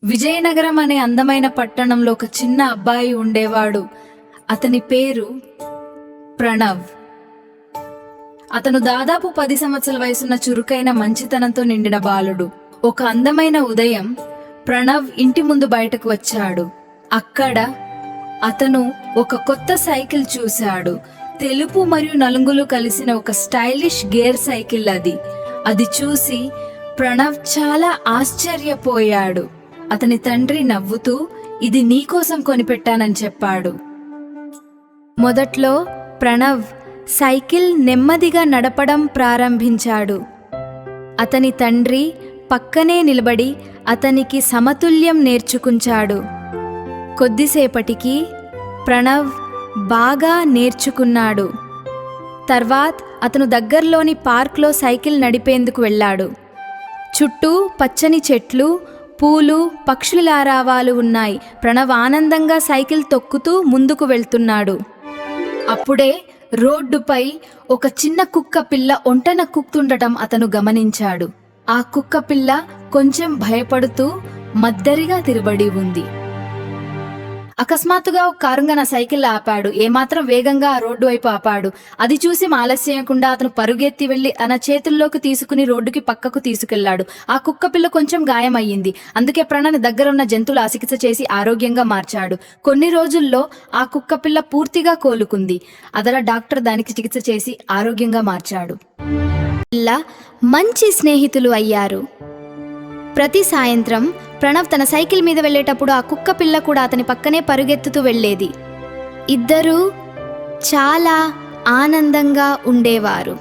విజయనగరం అనే అందమైన పట్టణంలో ఒక చిన్న అబ్బాయి ఉండేవాడు. అతని పేరు ప్రణవ్. అతను దాదాపు 10 సంవత్సరాల వయసున్న చురుకైన మంచితనంతో నిండిన బాలుడు. ఒక అందమైన ఉదయం ప్రణవ్ ఇంటి ముందు బయటకు వచ్చాడు. అక్కడ అతను ఒక కొత్త సైకిల్ చూశాడు. తెలుపు మరియు నలుగులు కలిసిన ఒక స్టైలిష్ గేర్ సైకిల్ అది చూసి ప్రణవ్ చాలా ఆశ్చర్యపోయాడు. అతని తండ్రి నవ్వుతూ, ఇది నీకోసం కొనిపెట్టానని చెప్పాడు. మొదట్లో ప్రణవ్ సైకిల్ నెమ్మదిగా నడపడం ప్రారంభించాడు. అతని తండ్రి పక్కనే నిలబడి అతనికి సమతుల్యం నేర్చుకుంచాడు. కొద్దిసేపటికి ప్రణవ్ బాగా నేర్చుకున్నాడు. తర్వాత అతను దగ్గరలోని పార్క్లో సైకిల్ నడిపేందుకు వెళ్ళాడు. చుట్టూ పచ్చని చెట్లు, పూలు, పక్షుల లారావాలు ఉన్నాయి. ప్రణవ్ ఆనందంగా సైకిల్ తొక్కుతూ ముందుకు వెళ్తున్నాడు. అప్పుడే రోడ్డుపై ఒక చిన్న కుక్క పిల్ల ఒంటన కుక్తుండటం అతను గమనించాడు. ఆ కుక్క పిల్ల కొంచెం భయపడుతూ మద్దరిగా తిరబడి ఉంది. అకస్మాత్తుగా ఒక కారుగా సైకిల్ ఆపాడు. ఏమాత్రం వేగంగా ఆ రోడ్డు వైపు ఆపాడు. అది చూసి ఆలస్యకుండా అతను పరుగెత్తి వెళ్లి తన చేతుల్లోకి తీసుకుని రోడ్డుకి పక్కకు తీసుకెళ్లాడు. ఆ కుక్క పిల్ల కొంచెం గాయమయ్యింది. అందుకే ప్రణవ్ దగ్గరున్న జంతువుల చికిత్స చేసి ఆరోగ్యంగా మార్చాడు. కొన్ని రోజుల్లో ఆ కుక్క పిల్ల పూర్తిగా కోలుకుంది. అదర డాక్టర్ దానికి చికిత్స చేసి ఆరోగ్యంగా మార్చాడు. ఇలా మంచి స్నేహితులు అయ్యారు. ప్రతి సాయంత్రం ప్రణవ్ తన సైకిల్ మీద వెళ్ళేటప్పుడు ఆ కుక్క పిల్ల కూడా అతని పక్కనే పరుగెత్తుతూ వెళ్ళేది. ఇద్దరూ చాలా ఆనందంగా ఉండేవారు.